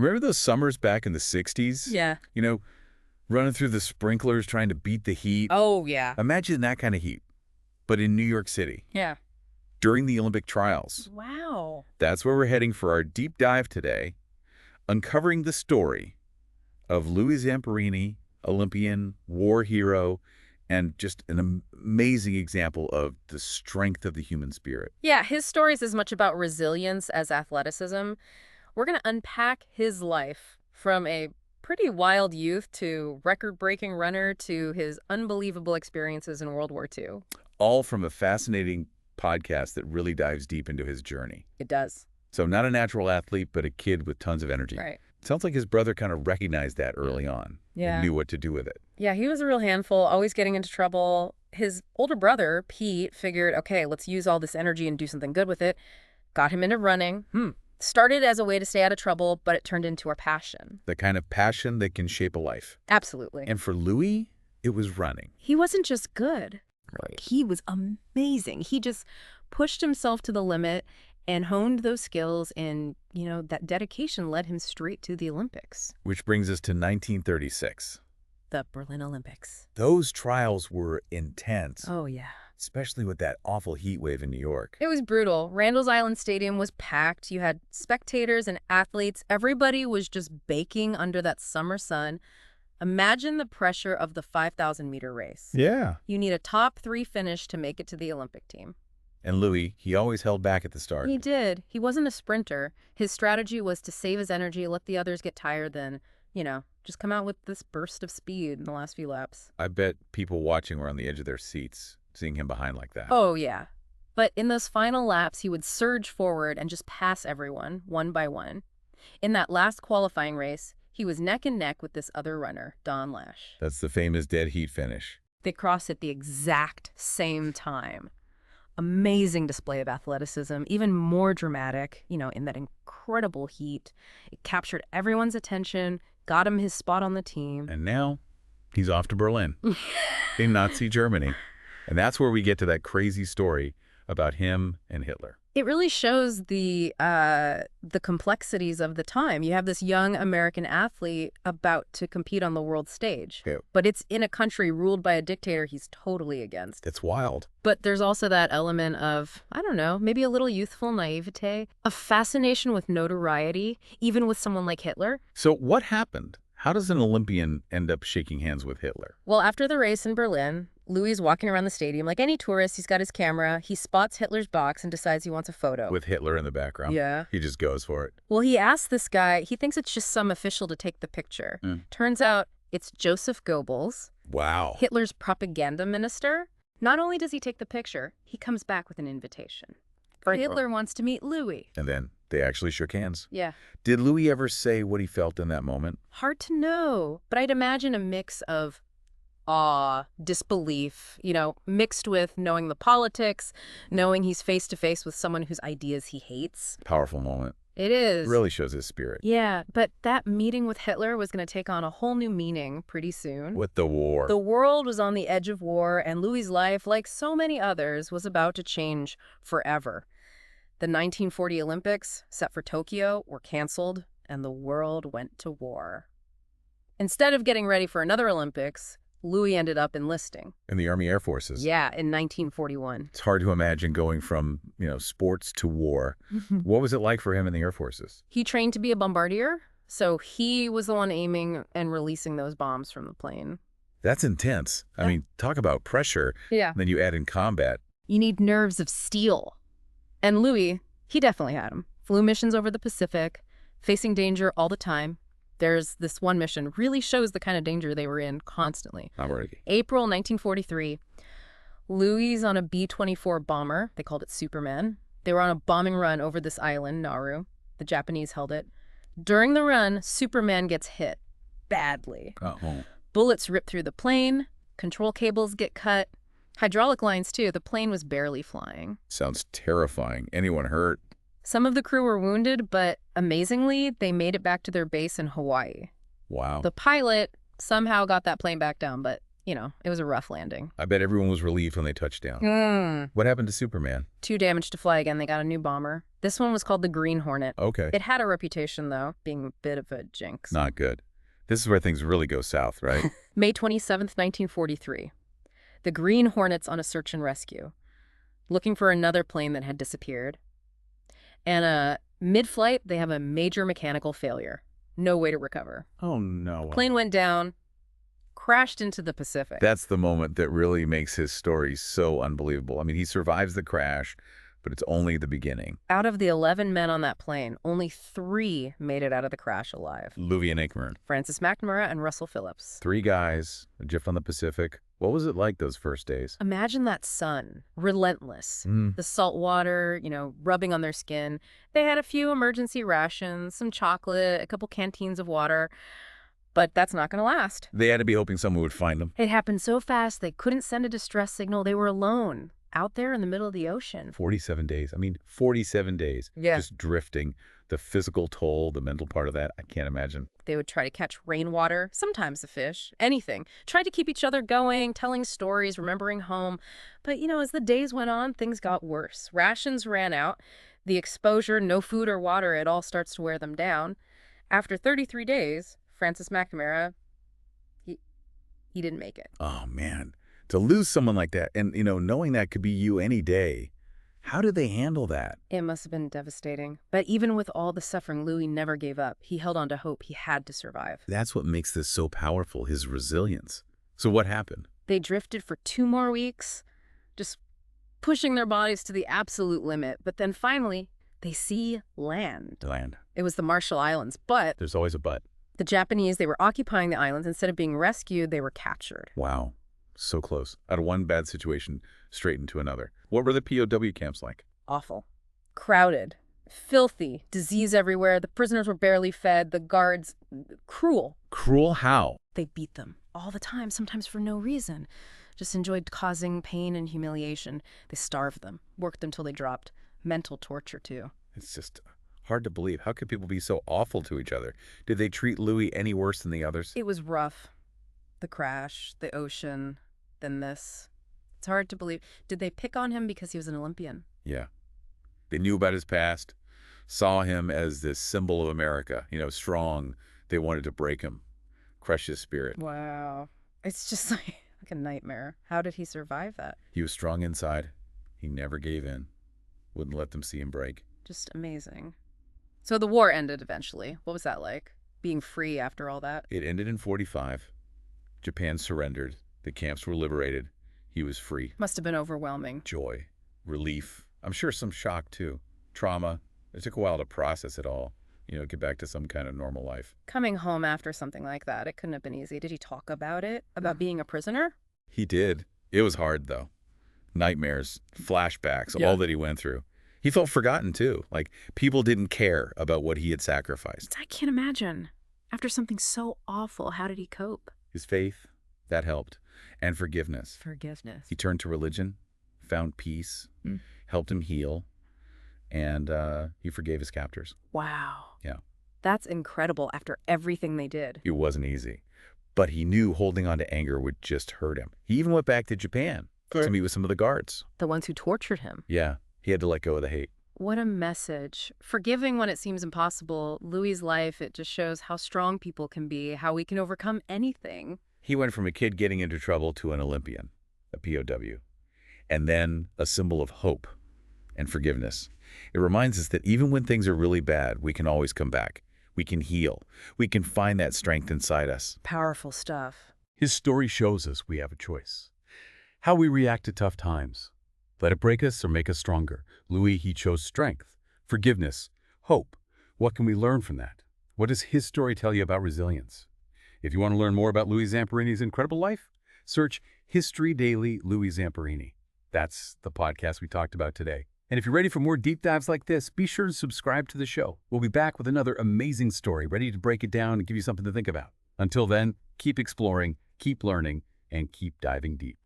Remember those summers back in the 60s? Yeah. You know, running through the sprinklers trying to beat the heat. Oh, yeah. Imagine that kind of heat, but in New York City. Yeah. During the Olympic trials. Wow. That's where we're heading for our deep dive today, uncovering the story of Louis Zamperini, Olympian, war hero, and just an amazing example of the strength of the human spirit. Yeah, his story is as much about resilience as athleticism. We're going to unpack his life from a pretty wild youth to record-breaking runner to his unbelievable experiences in World War II. All from a fascinating podcast that really dives deep into his journey. It does. So not a natural athlete, but a kid with tons of energy. Right. Sounds like his brother kind of recognized that early on. Yeah. And knew what to do with it. Yeah, he was a real handful, always getting into trouble. His older brother, Pete, figured, okay, let's use all this energy and do something good with it. Got him into running. Started as a way to stay out of trouble, but it turned into a passion. The kind of passion that can shape a life. Absolutely. And for Louis, it was running. He wasn't just good. Right. He was amazing. He just pushed himself to the limit and honed those skills, and, you know, that dedication led him straight to the Olympics. Which brings us to 1936. The Berlin Olympics. Those trials were intense. Oh, yeah. Especially with that awful heat wave in New York. It was brutal. Randall's Island Stadium was packed. You had spectators and athletes. Everybody was just baking under that summer sun. Imagine the pressure of the 5,000-meter race. Yeah. You need a top 3 finish to make it to the Olympic team. And Louis, he always held back at the start. He did. He wasn't a sprinter. His strategy was to save his energy, let the others get tired, then, you know, just come out with this burst of speed in the last few laps. I bet people watching were on the edge of their seats, seeing him behind like that. Oh, yeah. But in those final laps, he would surge forward and just pass everyone, one by one. In that last qualifying race, he was neck and neck with this other runner, Don Lash. That's the famous dead heat finish. They crossed at the exact same time. Amazing display of athleticism, even more dramatic, you know, in that incredible heat. It captured everyone's attention, got him his spot on the team. And now he's off to Berlin in Nazi Germany. And that's where we get to that crazy story about him and Hitler. It really shows the complexities of the time. You have this young American athlete about to compete on the world stage, but it's in a country ruled by a dictator he's totally against. It's wild. But there's also that element of, I don't know, maybe a little youthful naivete, a fascination with notoriety, even with someone like Hitler. So what happened? How does an Olympian end up shaking hands with Hitler? Well, after the race in Berlin, Louis is walking around the stadium. Like any tourist, he's got his camera. He spots Hitler's box and decides he wants a photo. With Hitler in the background? Yeah. He just goes for it. Well, he asks this guy, he thinks it's just some official to take the picture. Turns out it's Joseph Goebbels. Wow. Hitler's propaganda minister. Not only does he take the picture, he comes back with an invitation. Hitler wants to meet Louis. And then they actually shook hands. Yeah. Did Louis ever say what he felt in that moment? Hard to know, but I'd imagine a mix of awe, disbelief, you know, mixed with knowing the politics, knowing he's face to face with someone whose ideas he hates. Powerful moment. It is. Really shows his spirit. Yeah, but that meeting with Hitler was going to take on a whole new meaning pretty soon. With the war. The world was on the edge of war, and Louis' life, like so many others, was about to change forever. The 1940 Olympics, set for Tokyo, were canceled, and the world went to war. Instead of getting ready for another Olympics, Louis ended up enlisting. In the Army Air Forces. Yeah, in 1941. It's hard to imagine going from, you know, sports to war. What was it like for him in the Air Forces? He trained to be a bombardier, so he was the one aiming and releasing those bombs from the plane. That's intense. I mean, talk about pressure. Yeah. Then you add in combat. You need nerves of steel. And Louis, he definitely had them. Flew missions over the Pacific, facing danger all the time. There's this one mission, really shows the kind of danger they were in constantly. I'm ready. April 1943, Louis on a B-24 bomber. They called it Superman. They were on a bombing run over this island, Nauru. The Japanese held it. During the run, Superman gets hit badly. Uh-oh. Bullets rip through the plane. Control cables get cut. Hydraulic lines, too. The plane was barely flying. Sounds terrifying. Anyone hurt? Some of the crew were wounded, but amazingly, they made it back to their base in Hawaii. Wow. The pilot somehow got that plane back down, but It was a rough landing. I bet everyone was relieved when they touched down. What happened to Superman? Too damaged to fly again. They got a new bomber. This one was called the Green Hornet. Okay. It had a reputation, though, being a bit of a jinx. Not good. This is where things really go south, right? May 27th, 1943. The Green Hornet's on a search and rescue, looking for another plane that had disappeared. And mid-flight, they have a major mechanical failure. No way to recover. Oh, no. Plane went down, crashed into the Pacific. That's the moment that really makes his story so unbelievable. I mean, he survives the crash, but it's only the beginning. Out of the 11 men on that plane, only 3 made it out of the crash alive. Louis and Aikman. Francis McNamara and Russell Phillips. 3 guys, adrift on the Pacific. What was it like those first days? Imagine that sun, relentless. Mm. The salt water, rubbing on their skin. They had a few emergency rations, some chocolate, a couple canteens of water. But that's not going to last. They had to be hoping someone would find them. It happened so fast they couldn't send a distress signal. They were alone, out there in the middle of the ocean. 47 days. I mean, 47 days. Yeah. Just drifting. The physical toll, the mental part of that, I can't imagine. They would try to catch rainwater, sometimes a fish, anything. Tried to keep each other going, telling stories, remembering home. But, as the days went on, things got worse. Rations ran out. The exposure, no food or water, it all starts to wear them down. After 33 days, Francis McNamara, he didn't make it. Oh, man. To lose someone like that, and, knowing that could be you any day, how did they handle that? It must have been devastating. But even with all the suffering, Louis never gave up. He held on to hope. He had to survive. That's what makes this so powerful, his resilience. So what happened? They drifted for 2 more weeks, just pushing their bodies to the absolute limit. But then finally, they see land. Land. It was the Marshall Islands. But There's always a but. the Japanese, they were occupying the islands. Instead of being rescued, they were captured. Wow. So close. Out of one bad situation, straight into another. What were the POW camps like? Awful. Crowded. Filthy. Disease everywhere. The prisoners were barely fed. The guards, cruel. Cruel how? They beat them all the time, sometimes for no reason. Just enjoyed causing pain and humiliation. They starved them, worked them till they dropped. Mental torture, too. It's just hard to believe. How could people be so awful to each other? Did they treat Louis any worse than the others? It was rough. The crash, the ocean, then this. It's hard to believe. Did they pick on him because he was an Olympian? Yeah. They knew about his past, saw him as this symbol of America, strong. They wanted to break him, crush his spirit. Wow. It's just like a nightmare. How did he survive that? He was strong inside. He never gave in. Wouldn't let them see him break. Just amazing. So the war ended eventually. What was that like? Being free after all that? It ended in 45. Japan surrendered. The camps were liberated. He was free. Must have been overwhelming. Joy, relief. I'm sure some shock, too. Trauma. It took a while to process it all. Get back to some kind of normal life. Coming home after something like that, it couldn't have been easy. Did he talk about it? About being a prisoner? He did. It was hard, though. Nightmares, flashbacks, Yeah. all that he went through. He felt forgotten, too. Like, people didn't care about what he had sacrificed. I can't imagine. After something so awful, how did he cope? His faith, that helped. And forgiveness. Forgiveness. He turned to religion, found peace, helped him heal, and he forgave his captors. Wow. Yeah. That's incredible after everything they did. It wasn't easy. But he knew holding on to anger would just hurt him. He even went back to Japan to meet with some of the guards. The ones who tortured him. Yeah, he had to let go of the hate. What a message. Forgiving when it seems impossible. Louis' life, it just shows how strong people can be, how we can overcome anything. He went from a kid getting into trouble to an Olympian, a POW, and then a symbol of hope and forgiveness. It reminds us that even when things are really bad, we can always come back. We can heal. We can find that strength inside us. Powerful stuff. His story shows us we have a choice. How we react to tough times. Let it break us or make us stronger. Louis, he chose strength, forgiveness, hope. What can we learn from that? What does his story tell you about resilience? If you want to learn more about Louis Zamperini's incredible life, search History Daily Louis Zamperini. That's the podcast we talked about today. And if you're ready for more deep dives like this, be sure to subscribe to the show. We'll be back with another amazing story, ready to break it down and give you something to think about. Until then, keep exploring, keep learning, and keep diving deep.